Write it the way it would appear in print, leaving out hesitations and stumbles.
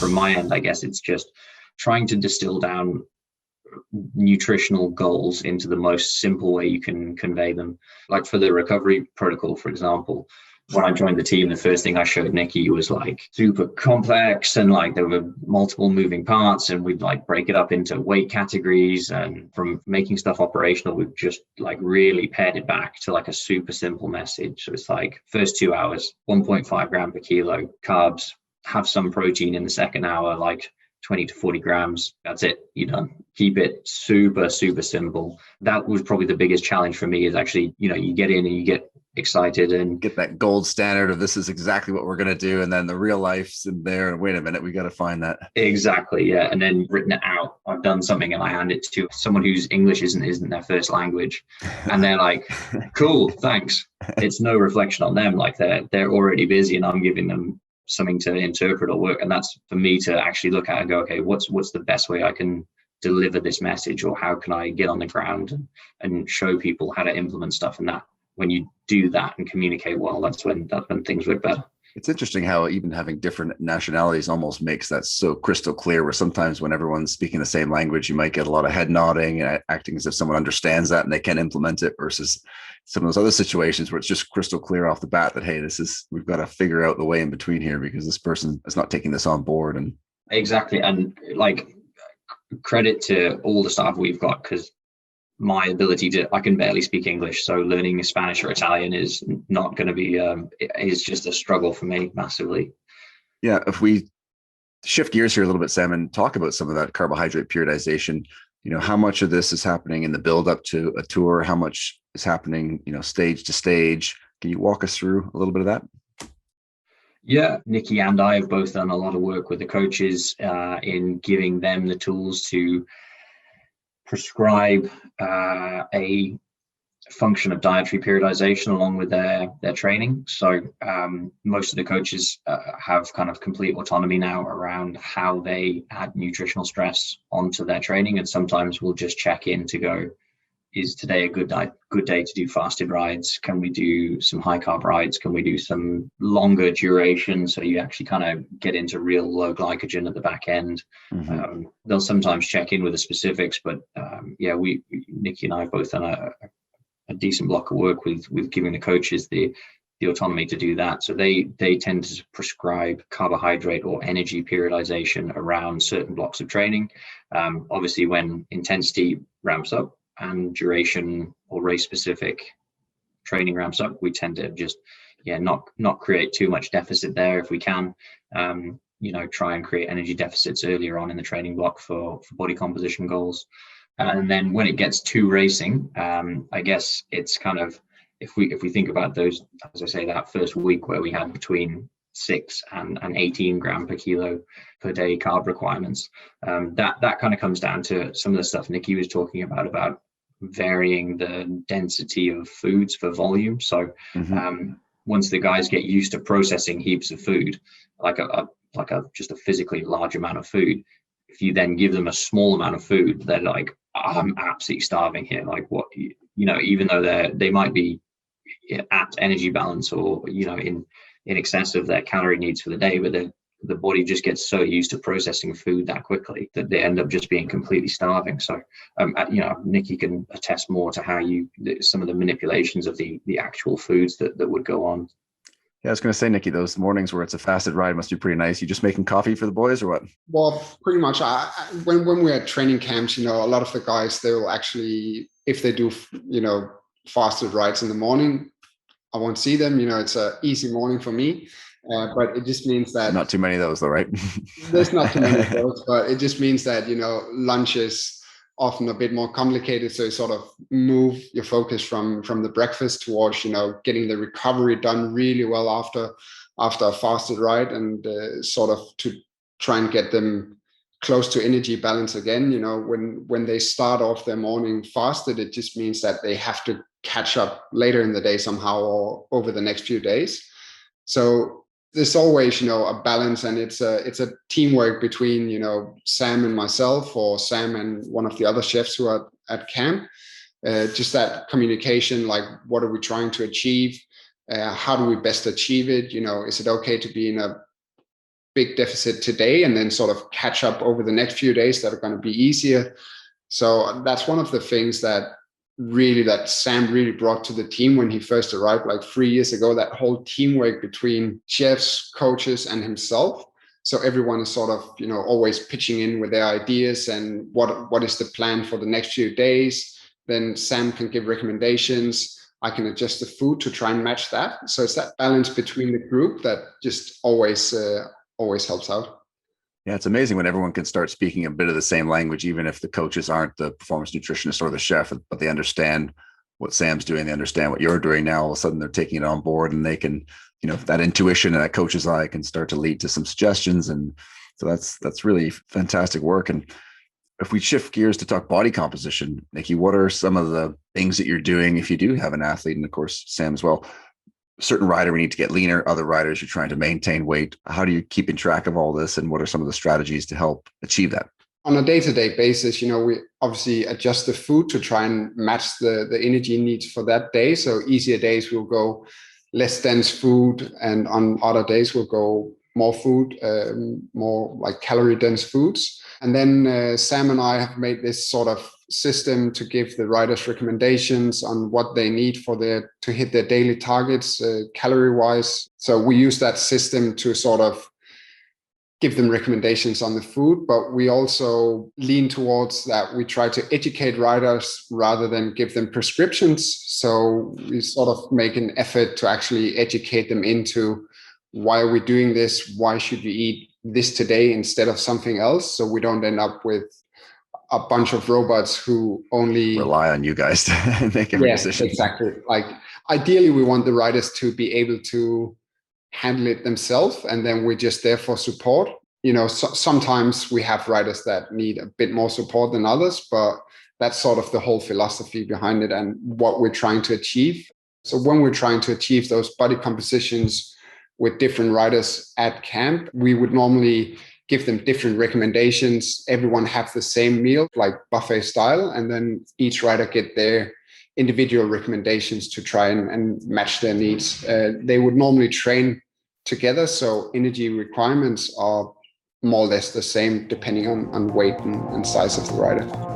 from my end, I guess it's just trying to distill down nutritional goals into the most simple way you can convey them. Like for the recovery protocol, for example, when I joined the team, the first thing I showed Nicki was like super complex, and like there were multiple moving parts, and we'd like break it up into weight categories. And from making stuff operational, we've just like really pared it back to like a super simple message. So it's like first 2 hours, 1.5 gram per kilo carbs, have some protein in the second hour, like 20 to 40 grams. That's it. You're done. Keep it super, super simple. That was probably the biggest challenge for me, is actually, you get in and you get excited and get that gold standard of this is exactly what we're going to do. And then the real life's in there. And wait a minute, we got to find that. Exactly. Yeah. And then written it out. I've done something and I hand it to someone whose English isn't their first language. And they're like, cool, thanks. It's no reflection on them. Like they're already busy and I'm giving them something to interpret or work. And that's for me to actually look at and go, okay, what's the best way I can deliver this message, or how can I get on the ground and show people how to implement stuff. And that, when you do that and communicate well, that's when things work better. It's interesting how even having different nationalities almost makes that so crystal clear, where sometimes when everyone's speaking the same language, you might get a lot of head nodding and acting as if someone understands that and they can implement it, versus some of those other situations where it's just crystal clear off the bat that, hey, we've got to figure out the way in between here because this person is not taking this on board. And exactly. And like, credit to all the staff we've got, because my ability I can barely speak English. So learning Spanish or Italian is not going to be, is just a struggle for me massively. Yeah. If we shift gears here a little bit, Sam, and talk about some of that carbohydrate periodization, how much of this is happening in the build up to a tour? How much is happening, stage to stage? Can you walk us through a little bit of that? Yeah, Nicki and I have both done a lot of work with the coaches in giving them the tools to prescribe a function of dietary periodization along with their training. So most of the coaches have kind of complete autonomy now around how they add nutritional stress onto their training, and sometimes we'll just check in to go, is today a good day to do fasted rides? Can we do some high carb rides? Can we do some longer duration, so you actually kind of get into real low glycogen at the back end? Mm-hmm. They'll sometimes check in with the specifics, but Nicki and I have both done a decent block of work with giving the coaches the autonomy to do that. So they tend to prescribe carbohydrate or energy periodization around certain blocks of training. Obviously, when intensity ramps up and duration or race specific training ramps up, we tend to just not create too much deficit there if we can. Try and create energy deficits earlier on in the training block for body composition goals. And then when it gets to racing, I guess it's kind of, if we think about those, as I say, that first week where we had between 6 and 18 gram per kilo per day carb requirements, that kind of comes down to some of the stuff Nicki was talking about varying the density of foods for volume. So once the guys get used to processing heaps of food, like just a physically large amount of food, if you then give them a small amount of food, they're like, I'm absolutely starving here. Like, what, even though they might be at energy balance or in excess of their calorie needs for the day, but the body just gets so used to processing food that quickly that they end up just being completely starving. So Nicki can attest more to how some of the manipulations of the actual foods that would go on. Yeah, I was going to say, Nicki, those mornings where it's a fasted ride must be pretty nice. You just making coffee for the boys or what? Well, pretty much. When we're at training camps, a lot of the guys, they will actually, if they do, fasted rides in the morning, I won't see them. It's an easy morning for me. But it just means that not too many of those, though, right? There's not too many of those, but it just means that lunch is often a bit more complicated. So you sort of move your focus from the breakfast towards getting the recovery done really well after a fasted ride, and sort of to try and get them close to energy balance again. When they start off their morning fasted, it just means that they have to catch up later in the day somehow or over the next few days. So there's always, a balance, and it's a teamwork between, Sam and myself, or Sam and one of the other chefs who are at camp. Just that communication, like, what are we trying to achieve? How do we best achieve it? Is it okay to be in a big deficit today and then sort of catch up over the next few days that are going to be easier. So that's one of the things that Sam really brought to the team when he first arrived like 3 years ago, that whole teamwork between chefs, coaches, and himself. So everyone is sort of, always pitching in with their ideas and what is the plan for the next few days. Then Sam can give recommendations. I can adjust the food to try and match that. So it's that balance between the group that just always helps out. Yeah, it's amazing when everyone can start speaking a bit of the same language, even if the coaches aren't the performance nutritionist or the chef, but they understand what Sam's doing. They understand what you're doing now. All of a sudden they're taking it on board, and they can, that intuition and that coach's eye can start to lead to some suggestions. And so that's really fantastic work. And if we shift gears to talk body composition, Nicki, what are some of the things that you're doing if you do have an athlete, and of course, Sam as well? Certain rider, we need to get leaner. Other riders, you're trying to maintain weight. How do you keep in track of all this? And what are some of the strategies to help achieve that? On a day-to-day basis, we obviously adjust the food to try and match the energy needs for that day. So easier days we'll go less dense food, and on other days we'll go more food, more like calorie dense foods. And then Sam and I have made this sort of system to give the riders recommendations on what they need to hit their daily targets calorie wise. So we use that system to sort of give them recommendations on the food, but we also lean towards that we try to educate riders rather than give them prescriptions. So we sort of make an effort to actually educate them into why are we doing this? Why should we eat this today instead of something else? So we don't end up with a bunch of robots who only rely on you guys to make every decision. Exactly. Like ideally, we want the riders to be able to handle it themselves, and then we're just there for support. Sometimes we have riders that need a bit more support than others, but that's sort of the whole philosophy behind it and what we're trying to achieve. So when we're trying to achieve those body compositions with different riders at camp, we would normally give them different recommendations. Everyone have the same meal, like buffet style, and then each rider get their individual recommendations to try and match their needs. They would normally train together, so energy requirements are more or less the same depending on weight and size of the rider.